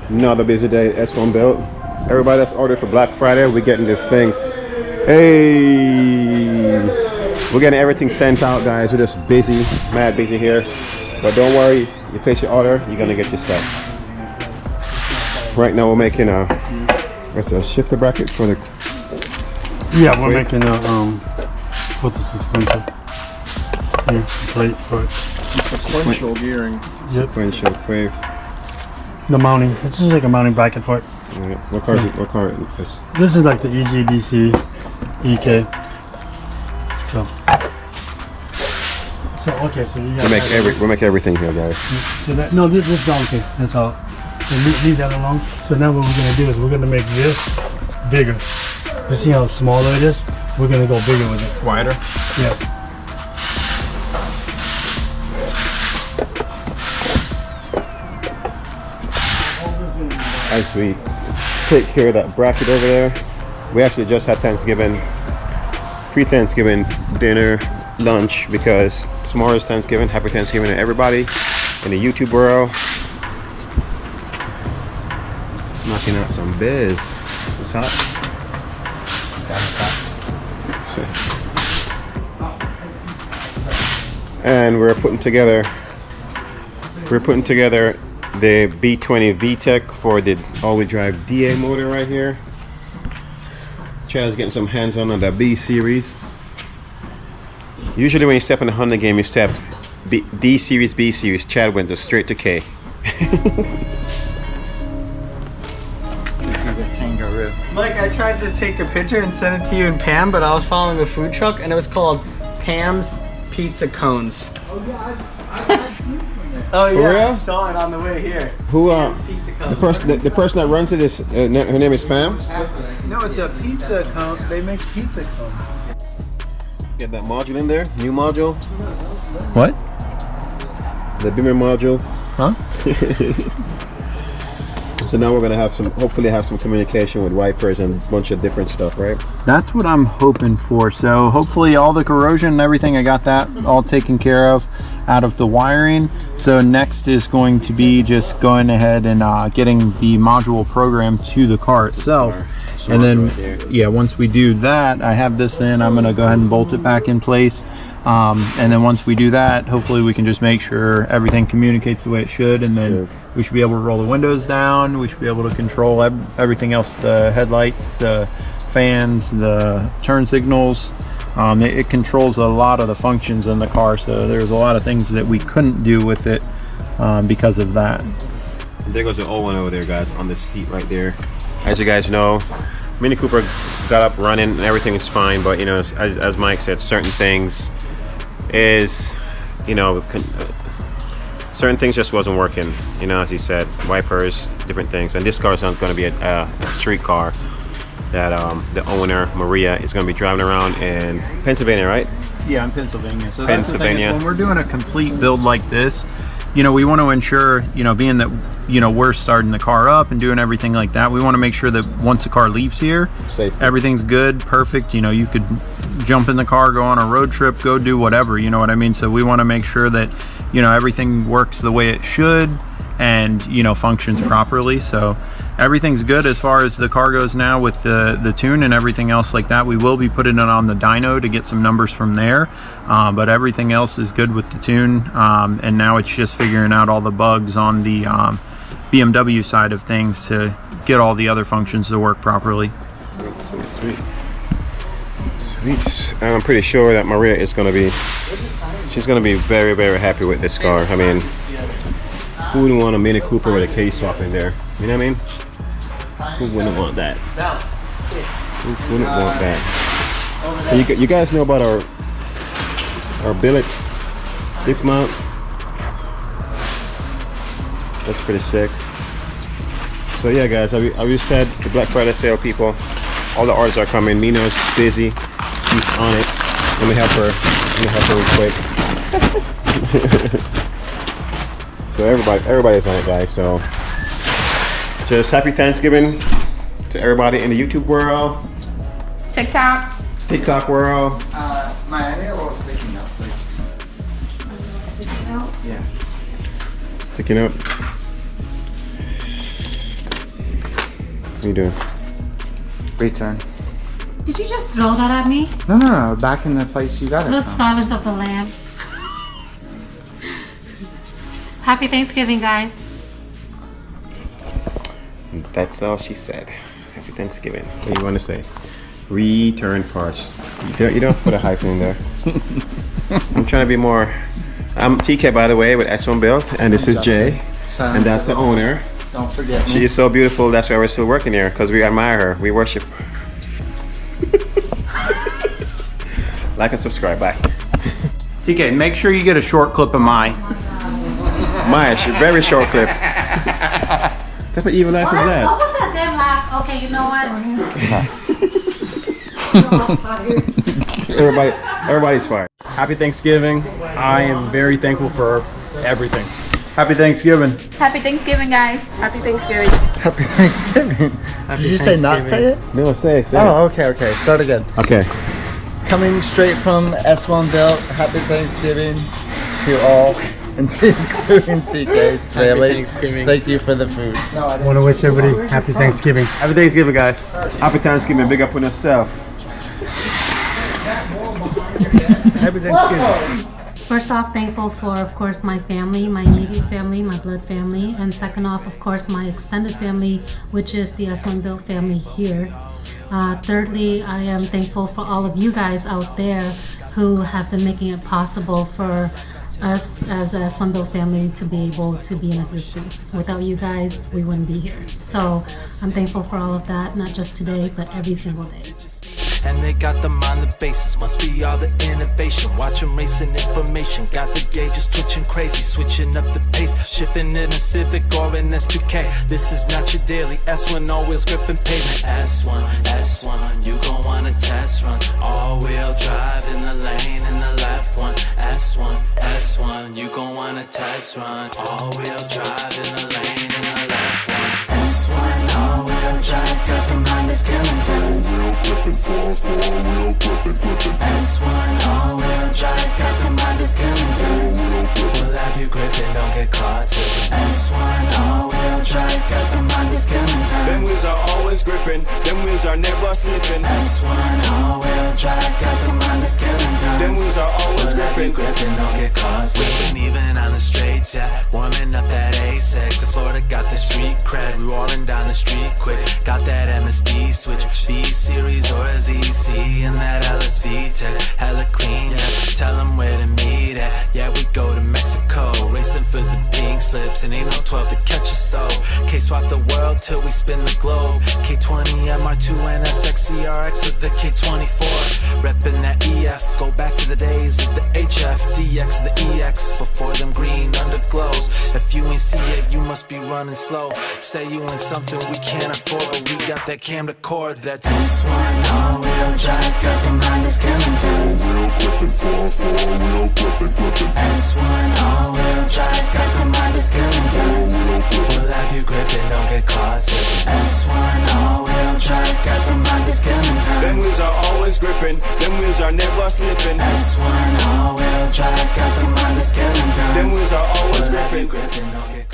Another busy day at S1 Built. Everybody that's ordered for Black Friday, we're getting these things. Hey! We're getting everything sent out, guys. We're just busy, mad busy here. But don't worry, you place your order, you're gonna get your stuff. Right now we're making a, what's a shifter bracket for the... Yeah, we're making a, what's the suspension? Here, plate for it. Sequential gearing. Yep. Sequential wave. The mounting. It's just like a mounting bracket for it. Yeah. What car is it? What car is this? This is like the EGDC EK. So okay, so you got we make everything here, guys. So that, no, this is all okay. That's all. So leave that alone. So now what we're gonna do is we're gonna make this bigger. You see how smaller it is? We're gonna go bigger with it. Wider? Yeah. As we take care of that bracket over there, we actually just had Thanksgiving, pre-Thanksgiving dinner, lunch, because tomorrow is Thanksgiving. Happy Thanksgiving to everybody in the YouTube world. Knocking out some biz. What's up? And we're putting together the B20 VTEC for the all-wheel drive DA motor right here. Chad's getting some hands-on the B series. Usually when you step in the Honda game, you step D series, B series. Chad went just straight to K. Mike, I tried to take a picture and send it to you and Pam, but I was following a food truck and it was called Pam's Pizza Cones. Oh yeah, Oh yeah, For real? I saw it on the way here. Who Pizza Cones. the person that runs it is her name is Pam. no, it's a pizza cone. They make pizza cones. Get that module in there, new module. What? The Beamer module. Huh? So now we're gonna have hopefully have some communication with wipers and a bunch of different stuff, right? That's what I'm hoping for. So hopefully all the corrosion and everything, I got that all taken care of out of the wiring. So next is going to be just going ahead and getting the module program to the car itself. And then, yeah, once we do that, I have this in, I'm gonna go ahead and bolt it back in place. And then once we do that, hopefully we can just make sure everything communicates the way it should, and then we should be able to roll the windows down. We should be able to control everything else, the headlights, the fans, the turn signals. It controls a lot of the functions in the car, so there's a lot of things that we couldn't do with it because of that. There goes the old one over there, guys, on the seat right there. As you guys know, Mini Cooper got up running and everything is fine, but you know, as Mike said, certain things is, you know, certain things just wasn't working, you know, as he said, wipers, different things. And this car is not going to be a street car that the owner, Maria, is going to be driving around in Pennsylvania, right? Yeah, in Pennsylvania. So Pennsylvania. that's the thing is, when we're doing a complete build like this, you know, we want to ensure, you know, being that, you know, we're starting the car up and doing everything like that, we want to make sure that once the car leaves here, Safety. Everything's good, perfect. You know, you could jump in the car, go on a road trip, go do whatever, you know what I mean? So we want to make sure that, you know, everything works the way it should and, you know, functions properly. So everything's good as far as the car goes now with the tune and everything else like that. We will be putting it on the dyno to get some numbers from there, but everything else is good with the tune, and now it's just figuring out all the bugs on the BMW side of things to get all the other functions to work properly. Sweet. And I'm pretty sure that Maria is going to be, she's going to be very, very happy with this car. I mean, who wouldn't want a Mini Cooper with a K-swap in there? You know what I mean? Who wouldn't want that? Who wouldn't want that? And you guys know about our billet diff mount? That's pretty sick. So yeah, guys, I already said the Black Friday sale, people. All the orders are coming. Meno's busy. She's on it. Let me help her. Real quick. So everybody's on it, guys. So just happy Thanksgiving to everybody in the YouTube world, TikTok world. My area was sticking out, please. Sticking out? Yeah. Sticking out. What are you doing? Return. Did you just throw that at me? No. Back in the place you got it Look, from. Silence of the Lamb. Happy Thanksgiving, guys. That's all she said. Happy Thanksgiving. What do you want to say? Return parts. You don't put a hyphen in there. I'm trying to be more. I'm TK, by the way, with S1 Build, and this is Jay, and that's the owner. Don't forget me. She is so beautiful. That's why we're still working here, because we admire her. We worship her. Like and subscribe. Bye. TK, make sure you get a short clip of my. Very short clip. That's what evil life is What that. was that damn laugh? Okay, you know what? Everybody's fired. Happy Thanksgiving. I am very thankful for everything. Happy Thanksgiving. Happy Thanksgiving, guys. Happy Thanksgiving. Happy Thanksgiving. Did you say not say it? No, say it. Oh, okay. Start again. Okay. Coming straight from S1 Built. Happy Thanksgiving to all, and to including TK's family. Thank you for the food. I want to wish everybody happy Thanksgiving. Happy Thanksgiving, guys. Happy Thanksgiving. Big up on yourself. Happy Thanksgiving. First off, thankful for, of course, my family, my immediate family, my blood family, and second off, of course, my extended family, which is the S1 Build family here. Thirdly, I am thankful for all of you guys out there who have been making it possible for us as a S1 Build family to be able to be in existence. Without you guys, we wouldn't be here. So I'm thankful for all of that, not just today, but every single day. And they got them on the bases, must be all the innovation. Watch them racing information, got the gauges twitching crazy, switching up the pace, shifting in a Civic or an S2K. This is not your daily S1, always gripping pavement. S1, you gon' want a test run. All-wheel drive in the lane in the left one. S1, you gon' want a test run. All-wheel drive in the lane in the left one. S1, all-wheel drive, got them on the skillings. S1 all-wheel drive, got them on the skillings. We'll have you gripping, don't get caught slipping. S1 all-wheel drive, got them on the skillings. Them wheels are always gripping, them wheels are never slipping. S1 all-wheel drive, got them on the skillings. Them wheels are always gripping, don't get caught slipping. Even on the straights, yeah, warming up that A6. The Florida got the street cred, we rolling down the street quick. Got that MSD switch, B-Series or a ZC, and that LSV tech, hella clean, yeah. Tell them where to meet at, yeah, we go to Mexico, racing for the pink slips, and ain't no 12 to catch us, so K-swap the world till we spin the globe. K20, MR2, and SXCRX with the K24, reppin' that EF, go back to the days of the HF, DX, the EX, before them green underglows. If you ain't see it, you must be running slow. Say you in something we can't afford, but we got that cam to cord. That's S1 all-wheel drive, got them on the skillings. S1 all-wheel drive, got them on the skillings. We'll have you gripping, don't get caught slipping. S1 all-wheel drive, got them on the skillings. Them wheels are always gripping, them wheels are never slipping. S1 all-wheel drive, got them on the skillings. Them wheels are always gripping, don't get